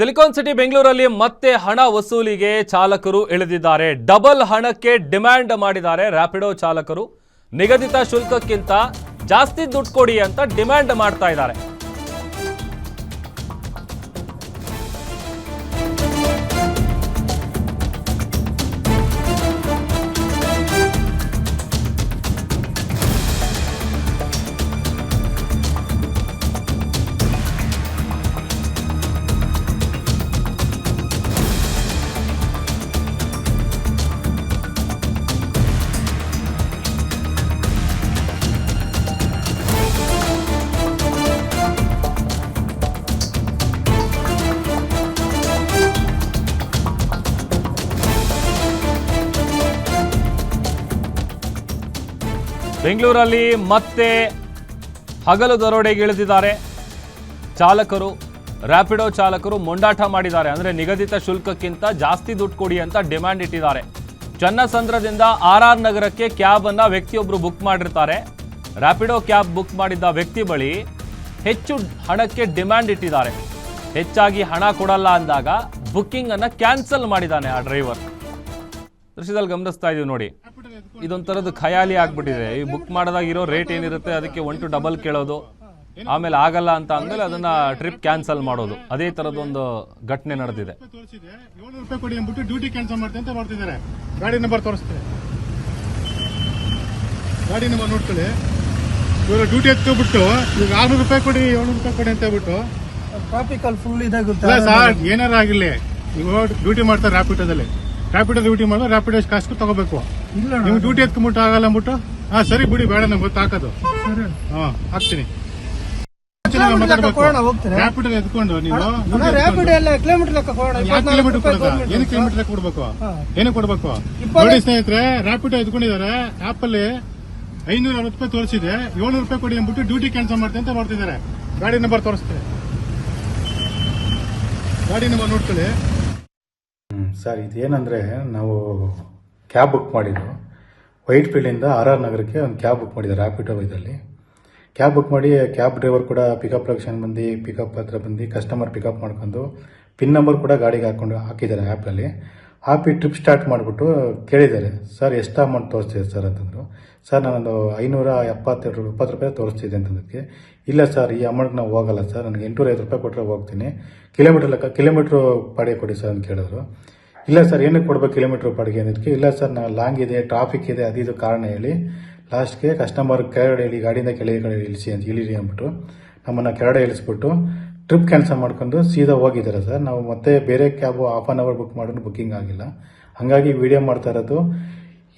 Silicon city ಬೆಂಗಳೂರಲ್ಲಿ ಮತ್ತೆ ಹಣ ವಸೂಲಿಗೆ ಚಾಲಕರು ಇಳಿದಿದ್ದಾರೆ. ಡಬಲ್ ಹಣಕ್ಕೆ ಡಿಮ್ಯಾಂಡ್ ಮಾಡಿದ್ದಾರೆ. ರ್ಯಾಪಿಡೋ ಚಾಲಕರು ನಿಗದಿತ ಶುಲ್ಕಕ್ಕಿಂತ ಜಾಸ್ತಿ ದುಡ್ಡು ಕೊಡಿ ಅಂತ ಡಿಮ್ಯಾಂಡ್ ಮಾಡ್ತಾ ಇದ್ದಾರೆ. ಬೆಂಗಳೂರಲ್ಲಿ ಮತ್ತೆ ಹಗಲು ದರೋಡೆಗೆ ಇಳಿದಿದ್ದಾರೆ ಚಾಲಕರು. ರ್ಯಾಪಿಡೋ ಚಾಲಕರು ಮೊಂಡಾಟ ಮಾಡಿದ್ದಾರೆ. ಅಂದರೆ ನಿಗದಿತ ಶುಲ್ಕಕ್ಕಿಂತ ಜಾಸ್ತಿ ದುಡ್ಡು ಕೊಡಿ ಅಂತ ಡಿಮ್ಯಾಂಡ್ ಇಟ್ಟಿದ್ದಾರೆ. ಚನ್ನಸಂದ್ರದಿಂದ RR ನಗರಕ್ಕೆ ಕ್ಯಾಬ್ ಅನ್ನ ವ್ಯಕ್ತಿಯೊಬ್ಬರು ಬುಕ್ ಮಾಡಿರ್ತಾರೆ. ರ್ಯಾಪಿಡೋ ಕ್ಯಾಬ್ ಬುಕ್ ಮಾಡಿದ್ದ ವ್ಯಕ್ತಿ ಬಳಿ ಹೆಚ್ಚು ಹಣಕ್ಕೆ ಡಿಮ್ಯಾಂಡ್ ಇಟ್ಟಿದ್ದಾರೆ. ಹೆಚ್ಚಾಗಿ ಹಣ ಕೊಡಲ್ಲ ಅಂದಾಗ ಬುಕ್ಕಿಂಗ್ ಅನ್ನ ಕ್ಯಾನ್ಸಲ್ ಮಾಡಿದ್ದಾನೆ ಆ ಡ್ರೈವರ್. ದೃಶ್ಯದಲ್ಲಿ ಗಮನಿಸ್ತಾ ಇದೀವಿ ನೋಡಿ. ಇದೊಂಥರದ್ದು ಖಯಾಲಿ ಆಗ್ಬಿಟ್ಟಿದೆ. ಈ ಬುಕ್ ಮಾಡಿದಾಗ ಇರೋ ರೇಟ್ ಏನಿರುತ್ತೆ ಅದಕ್ಕೆ 1 to ಡಬಲ್ ಕೇಳೋದು, ಆಮೇಲೆ ಆಗಲ್ಲ ಅಂತ ಅಂದಮೇಲೆ ಅದನ್ನ ಟ್ರಿಪ್ ಕ್ಯಾನ್ಸಲ್ ಮಾಡೋದು, ಅದೇ ತರದೊಂದು ಘಟನೆ ನಡೆದಿದೆ. 700 ರೂಪಾಯಿ ಕೊಡಿ ಅಂದ್ಬಿಟ್ಟು ಡ್ಯೂಟಿ ಕ್ಯಾನ್ಸಲ್ ಮಾಡ್ತೀನಿ ಅಂತ ನೋಡ್ತಿದ್ದಾರೆ. ಗಾಡಿ ನಂಬರ್ ತೋರಿಸ್ತಾರೆ, ಗಾಡಿ ನಂಬರ್ ನೋಡ್ಕೊಳ್ಳಿ. ಇವರು ಡ್ಯೂಟಿ ಎತ್ಕೊಬಿಟ್ಟು ಈಗ 600 ರೂಪಾಯಿ ಕೊಡಿ 700 ರೂಪಾಯಿ ಕೊಡಿ ಅಂತ ಹೇಳ್ಬಿಟ್ಟು ಟ್ರಾಫಿಕ್ ಅಲ್ಲಿ ಫುಲ್ ಇದಾಗುತ್ತೆ. ಸರ್ ಏನಾರ ಆಗಿರ್ಲಿ, ಇವಾಗ ಡ್ಯೂಟಿ ಮಾಡ್ತಾರೆ ರ್ಯಾಪಿಡೋದಲ್ಲಿ. ರ್ಯಾಪಿಡೋ ಡ್ಯೂಟಿ ಮಾಡಿದ್ರೆ ರ್ಯಾಪಿಡೋ ಕಾಸು ತಗೋಬೇಕು. ನೀವು ಡ್ಯೂಟಿ ಎತ್ಕೊಂಡ್ಬಿಟ್ಟು ಆಗಲ್ಲ ಅಂದ್ಬಿಟ್ಟು ಸರಿ ಬಿಡಿ ಬೇಡ ನಮ್ಗೆ ಗೊತ್ತಾಕೋದು. ಹಾಕ್ತೀನಿ. ರ್ಯಾಪಿಡೋ ಎತ್ಕೊಂಡು ನೀವು ಕಿಲೋಮೀಟರ್ ಕೊಡೋದು ಏನು ಕಿಲೋಮೀಟರ್ ಕೊಡ್ಬೇಕು, ಏನು ಕೊಡ್ಬೇಕು ನೋಡಿ ಸ್ನೇಹಿತರೆ. ರ್ಯಾಪಿಡೋ ಎತ್ಕೊಂಡಿದ್ದಾರೆ. ಆಪ್ ಅಲ್ಲಿ 560 ರೂಪಾಯಿ ತೋರಿಸಿದೆ. 700 ರೂಪಾಯಿ ಕೊಡಿ ಅಂದ್ಬಿಟ್ಟು ಡ್ಯೂಟಿ ಕ್ಯಾನ್ಸಲ್ ಮಾಡ್ತೀನಿ ಅಂತ ನೋಡ್ತಿದ್ದಾರೆ. ಗಾಡಿ ನಂಬರ್ ತೋರಿಸ್ತಾರೆ, ಗಾಡಿ ನಂಬರ್ ನೋಡ್ಕೊಳ್ಳಿ. ಸರ್ ಇದೇನಂದರೆ ನಾವು ಕ್ಯಾಬ್ ಬುಕ್ ಮಾಡಿದ್ದು ವೈಟ್ ಫೀಲ್ಡಿಂದ RR ನಗರಕ್ಕೆ ಒಂದು ಕ್ಯಾಬ್ ಬುಕ್ ಮಾಡಿದ್ದೆ ರ್ಯಾಪಿಡೋ ಇದರಲ್ಲಿ. ಕ್ಯಾಬ್ ಬುಕ್ ಮಾಡಿ ಕ್ಯಾಬ್ ಡ್ರೈವರ್ ಕೂಡ ಪಿಕಪ್ ಲೊಕೇಶನ್ ಬಂದು ಪಿಕಪ್ ಹತ್ರ ಬಂದು ಕಸ್ಟಮರ್ ಪಿಕಪ್ ಮಾಡ್ಕೊಂಡು ಪಿನ್ ನಂಬರ್ ಕೂಡ ಗಾಡಿಗೆ ಹಾಕಿದ್ದಾರೆ ಆ್ಯಪಲ್ಲಿ. ಹಾಕಿ ಟ್ರಿಪ್ ಸ್ಟಾರ್ಟ್ ಮಾಡಿಬಿಟ್ಟು ಕೇಳಿದ್ದಾರೆ, ಸರ್ ಎಷ್ಟು ಅಮೌಂಟ್ ತೋರಿಸ್ತಿದೆ ಸರ್ ಅಂತಂದರು. ಸರ್ ನಾನೊಂದು 570 ರೂಪಾಯಿ ತೋರಿಸ್ತಿದ್ದೆ ಅಂತಂದಕ್ಕೆ, ಇಲ್ಲ ಸರ್ ಈ ಅಮೌಂಟ್ ನಾವು ಹೋಗಲ್ಲ ಸರ್, ನನಗೆ 850 ರೂಪಾಯಿ ಕೊಟ್ಟರೆ ಹೋಗ್ತೀನಿ, ಕಿಲೋಮೀಟ್ರ್ ಬಾಡಿಗೆ ಕೊಡಿ ಸರ್ ಅಂತ ಕೇಳಿದ್ರು. ಇಲ್ಲ ಸರ್ ಏನಕ್ಕೆ ಕೊಡ್ಬೇಕು ಕಿಲೋಮೀಟ್ರ್ ಬಾಡಿಗೆ ಅನ್ನೋದಕ್ಕೆ, ಇಲ್ಲ ಸರ್ ನಾನು ಲಾಂಗ್ ಇದೆ ಟ್ರಾಫಿಕ್ ಇದೆ ಅದು ಕಾರಣ ಹೇಳಿ ಲಾಸ್ಟ್ಗೆ ಕಸ್ಟಮರ್ ಕೆಳಗಡೆ ಇಳಿ, ಗಾಡಿಯಿಂದ ಕೆಳಗಡೆ ಇಳಿಸಿ ಅಂತ ಇಳಿರಿ ಅಂದ್ಬಿಟ್ಟು ನಮ್ಮನ್ನು ಕೆಳಗಡೆ ಇಳಿಸ್ಬಿಟ್ಟು ಟ್ರಿಪ್ ಕ್ಯಾನ್ಸಲ್ ಮಾಡ್ಕೊಂಡು ಸೀದಾ ಹೋಗಿದ್ದಾರೆ ಸರ್. ನಾವು ಮತ್ತೆ ಬೇರೆ cab half an hour book ಮಾಡಿದ್ರು ಬುಕ್ಕಿಂಗ್ ಆಗಿಲ್ಲ. ಹಾಗಾಗಿ ವಿಡಿಯೋ ಮಾಡ್ತಾ ಇರೋದು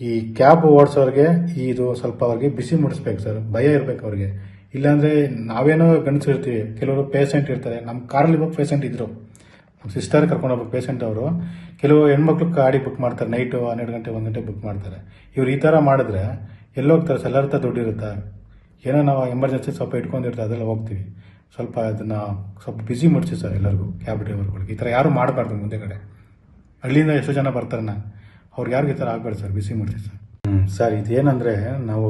ಈ ಕ್ಯಾಬ್ ಓಡಿಸೋರಿಗೆ ಇದು ಸ್ವಲ್ಪ ಅವ್ರಿಗೆ ಬಿಸಿ ಮುಡಿಸ್ಬೇಕು ಸರ್, ಭಯ ಇರಬೇಕು ಅವ್ರಿಗೆ. ಇಲ್ಲಾಂದರೆ ನಾವೇನೋ ಗಣಿಸಿರ್ತೀವಿ, ಕೆಲವರು ಪೇಷಂಟ್ ಇರ್ತಾರೆ. ನಮ್ಮ ಕಾರಲ್ಲಿ ಹೋಗಿ ಪೇಷಂಟ್ ಇದ್ರು, ನಮ್ಮ ಸಿಸ್ಟರ್ ಕರ್ಕೊಂಡು ಹೋಗ್ಬೇಕು ಪೇಷಂಟ್ ಅವರು. ಕೆಲವು ಹೆಣ್ಮಕ್ಳು ಗಾಡಿ ಬುಕ್ ಮಾಡ್ತಾರೆ, ನೈಟು 12 ಗಂಟೆ 1 ಗಂಟೆ ಬುಕ್ ಮಾಡ್ತಾರೆ. ಇವ್ರು ಈ ಥರ ಮಾಡಿದ್ರೆ ಎಲ್ಲೋಗ್ತಾರೆ ಸರ್, ಎಲ್ಲರ ಹತ್ರ ದುಡ್ಡು ಇರುತ್ತೆ. ಏನೋ ನಾವು ಎಮರ್ಜೆನ್ಸಿ ಸ್ವಲ್ಪ ಇಟ್ಕೊಂಡಿರ್ತಾರೆ, ಅದೆಲ್ಲ ಹೋಗ್ತೀವಿ. ಸ್ವಲ್ಪ ಅದನ್ನು ಸ್ವಲ್ಪ ಬಿಸಿ ಮುಡಿಸಿ ಸರ್ ಎಲ್ಲರಿಗೂ, ಕ್ಯಾಬ್ ಡ್ರೈವರ್ಗಳಿಗೆ. ಈ ಥರ ಯಾರು ಮಾಡಬಾರ್ದು. ಮುಂದೆ ಕಡೆ ಹಳ್ಳಿಯಿಂದ ಎಷ್ಟೋ ಜನ ಬರ್ತಾರೆ, ಅವ್ರಿಗೆ ಯಾರಿಗೂ ಈ ಥರ ಆಗಬೇಡ ಸರ್, ಬಿಸಿ ಮುಡಿಸಿ ಸರ್. ಸರ್ ಇದೇನಂದರೆ ನಾವು